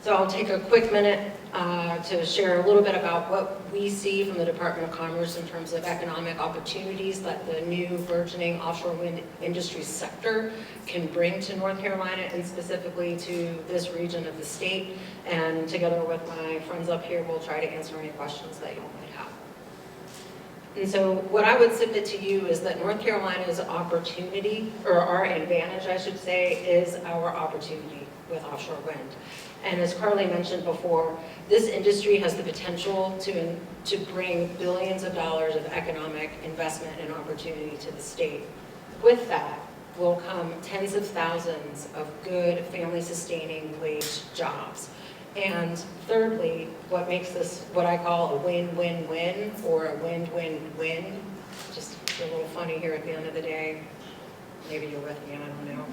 So I'll take a quick minute to share a little bit about what we see from the Department of Commerce in terms of economic opportunities that the new burgeoning offshore wind industry sector can bring to North Carolina and specifically to this region of the state. And together with my friends up here, we'll try to answer any questions that you might have. And so what I would submit to you is that North Carolina's opportunity, or our advantage, I should say, is our opportunity with offshore wind. And as Carly mentioned before, this industry has the potential to bring billions of dollars of economic investment and opportunity to the state. With that will come tens of thousands of good family-sustaining wage jobs. And thirdly, what makes this what I call a win-win-win or a win-win-win, just a little funny here at the end of the day, maybe you're with me, I don't know.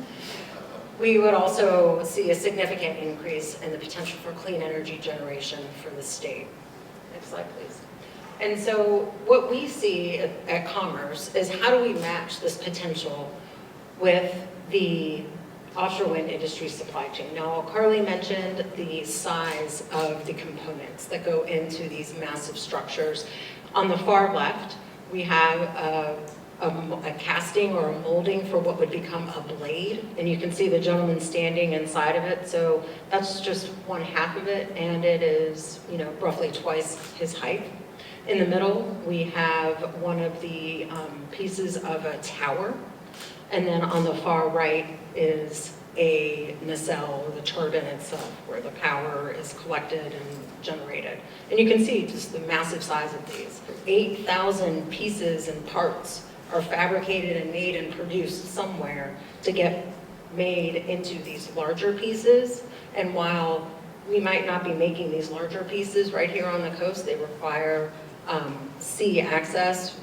We would also see a significant increase in the potential for clean energy generation for the state. Next slide, please. And so what we see at Commerce is how do we match this potential with the offshore wind industry supply chain. Now, Carly mentioned the size of the components that go into these massive structures. On the far left, we have a casting or a molding for what would become a blade, and you can see the gentleman standing inside of it. So that's just one half of it, and it is, roughly twice his height. In the middle, we have one of the pieces of a tower, and then on the far right is a nacelle, the turbine itself, where the power is collected and generated. And you can see just the massive size of these. 8,000 pieces and parts are fabricated and made and produced somewhere to get made into these larger pieces. And while we might not be making these larger pieces right here on the coast, they require sea access,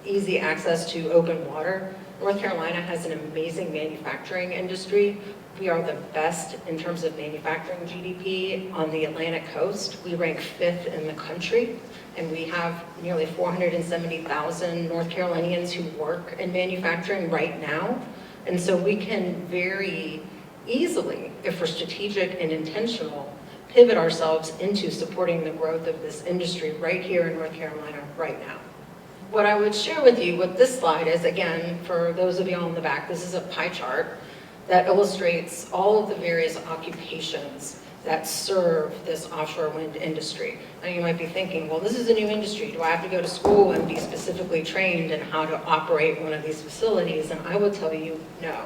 easy access to open water. North Carolina has an amazing manufacturing industry. We are the best in terms of manufacturing GDP on the Atlantic coast. We rank 5th in the country, and we have nearly 470,000 North Carolinians who work in manufacturing right now. And so we can very easily, if we're strategic and intentional, pivot ourselves into supporting the growth of this industry right here in North Carolina right now. What I would share with you with this slide is, again, for those of you on the back, this is a pie chart that illustrates all of the various occupations that serve this offshore wind industry. Now you might be thinking, well, this is a new industry. Do I have to go to school and be specifically trained in how to operate one of these facilities? And I would tell you no,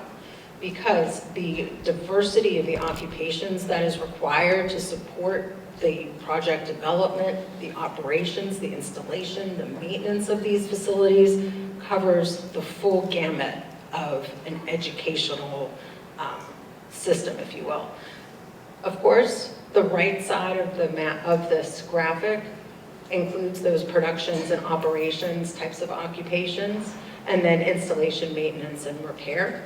because the diversity of the occupations that is required to support the project development, the operations, the installation, the maintenance of these facilities covers the full gamut of an educational system, if you will. Of course, the right side of this graphic includes those productions and operations types of occupations, and then installation, maintenance, and repair.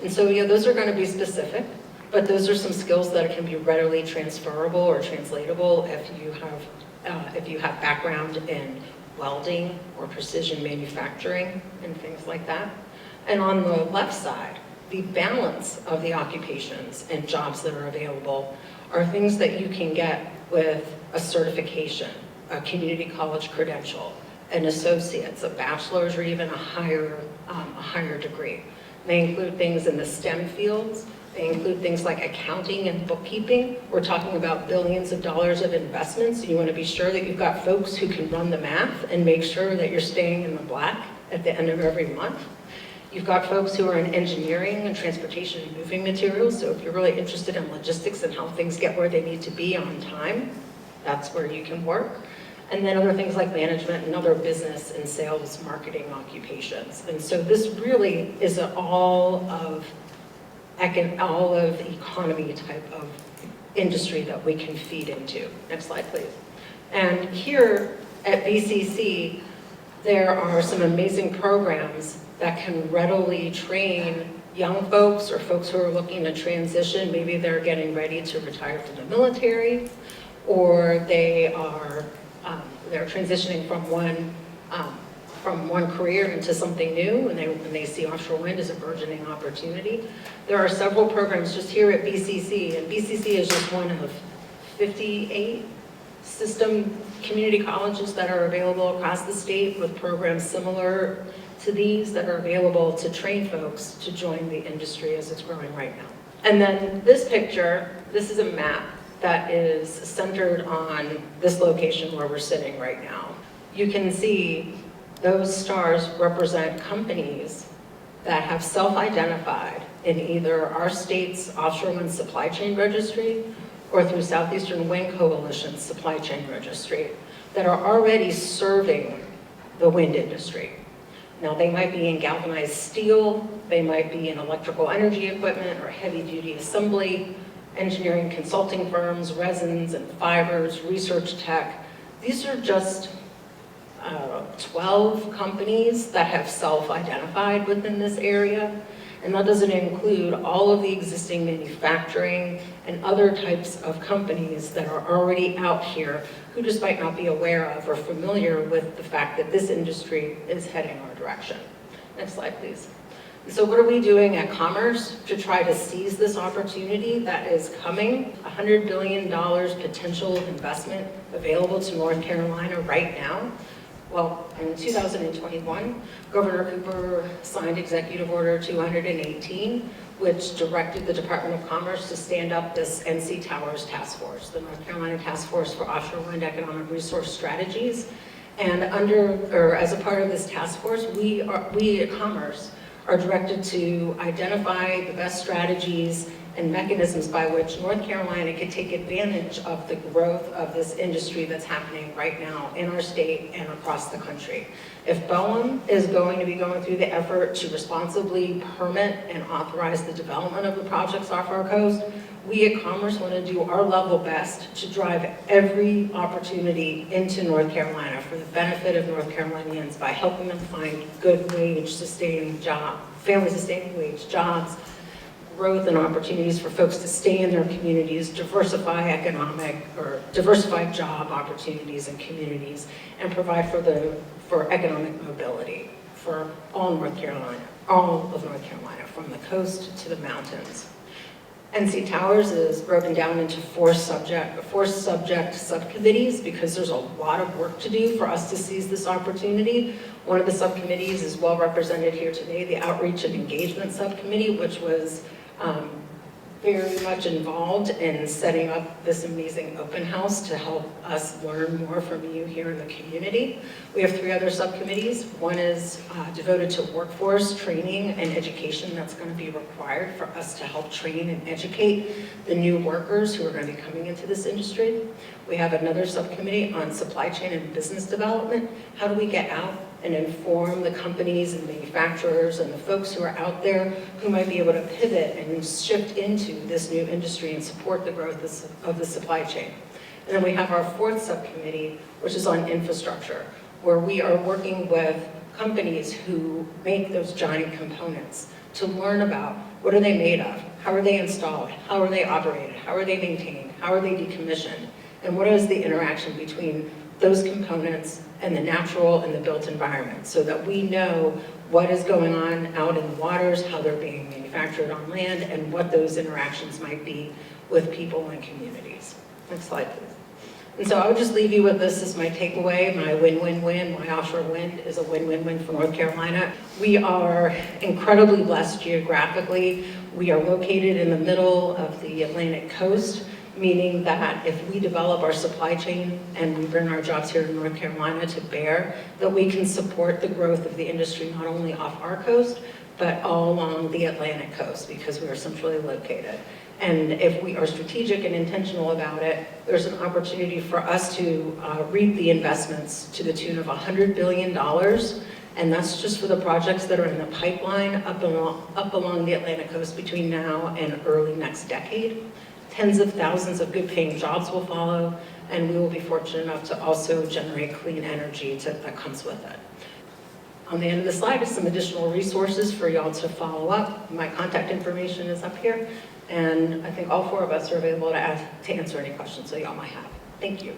And so, those are going to be specific, but those are some skills that can be readily transferable or translatable if you have background in welding or precision manufacturing and things like that. And on the left side, the balance of the occupations and jobs that are available are things that you can get with a certification, a community college credential, an associate's, a bachelor's, or even a higher degree. They include things in the STEM fields. They include things like accounting and bookkeeping. We're talking about billions of dollars of investments. You want to be sure that you've got folks who can run the math and make sure that you're staying in the black at the end of every month. You've got folks who are in engineering and transportation and moving materials. So if you're really interested in logistics and how things get where they need to be on time, that's where you can work. And then other things like management and other business and sales marketing occupations. And so this really is an all of economy type of industry that we can feed into. Next slide, please. And here at BCC, there are some amazing programs that can readily train young folks or folks who are looking to transition. Maybe they're getting ready to retire from the military, or they're transitioning from one from one career into something new, and when they see offshore wind as a burgeoning opportunity. There are several programs just here at BCC, and BCC is just one of 58 system community colleges that are available across the state with programs similar to these that are available to train folks to join the industry as it's growing right now. And then this picture, this is a map that is centered on this location where we're sitting right now. You can see those stars represent companies that have self-identified in either our state's Offshore Wind Supply Chain Registry or through Southeastern Wind Coalition's Supply Chain Registry that are already serving the wind industry. Now, they might be in galvanized steel, they might be in electrical energy equipment or heavy-duty assembly, engineering consulting firms, resins and fibers, research tech. These are just 12 companies that have self-identified within this area, and that doesn't include all of the existing manufacturing and other types of companies that are already out here who just might not be aware of or familiar with the fact that this industry is heading our direction. Next slide, please. So what are we doing at Commerce to try to seize this opportunity that is coming? $100 billion potential investment available to North Carolina right now. Well, in 2021, Governor Cooper signed Executive Order 218, which directed the Department of Commerce to stand up this NCTOWERS task force, the North Carolina Task Force for Offshore Wind Economic Resource Strategies. And as a part of this task force, we at Commerce are directed to identify the best strategies and mechanisms by which North Carolina could take advantage of the growth of this industry that's happening right now in our state and across the country. If BOEM is going to be going through the effort to responsibly permit and authorize the development of the projects off our coast, we at Commerce want to do our level best to drive every opportunity into North Carolina for the benefit of North Carolinians by helping them find good wage-sustaining jobs, family-sustaining wage jobs, growth and opportunities for folks to stay in their communities, diversify job opportunities in communities, and provide for economic mobility for all of North Carolina, from the coast to the mountains. NCTOWERS is broken down into four subject subcommittees because there's a lot of work to do for us to seize this opportunity. One of the subcommittees is well represented here today, the Outreach and Engagement Subcommittee, which was very much involved in setting up this amazing open house to help us learn more from you here in the community. We have three other subcommittees. One is devoted to workforce training and education that's going to be required for us to help train and educate the new workers who are going to be coming into this industry. We have another subcommittee on supply chain and business development. How do we get out and inform the companies and manufacturers and the folks who are out there who might be able to pivot and shift into this new industry and support the growth of the supply chain. And then we have our fourth subcommittee, which is on infrastructure, where we are working with companies who make those giant components to learn about what are they made of, how are they installed, how are they operated, how are they maintained, how are they decommissioned, and what is the interaction between those components and the natural and the built environment, so that we know what is going on out in the waters, how they're being manufactured on land, and what those interactions might be with people and communities. Next slide, please. And so I would just leave you with this as my takeaway, my win-win-win, why offshore wind is a win-win-win for North Carolina. We are incredibly blessed geographically. We are located in the middle of the Atlantic coast, meaning that if we develop our supply chain and we bring our jobs here in North Carolina to bear, that we can support the growth of the industry not only off our coast, but all along the Atlantic coast because we are centrally located. And if we are strategic and intentional about it, there's an opportunity for us to reap the investments to the tune of $100 billion. And that's just for the projects that are in the pipeline up along the Atlantic coast between now and early next decade. Tens of thousands of good paying jobs will follow, and we will be fortunate enough to also generate clean energy that comes with it. On the end of the slide is some additional resources for y'all to follow up. My contact information is up here, and I think all four of us are available to answer any questions that y'all might have. Thank you.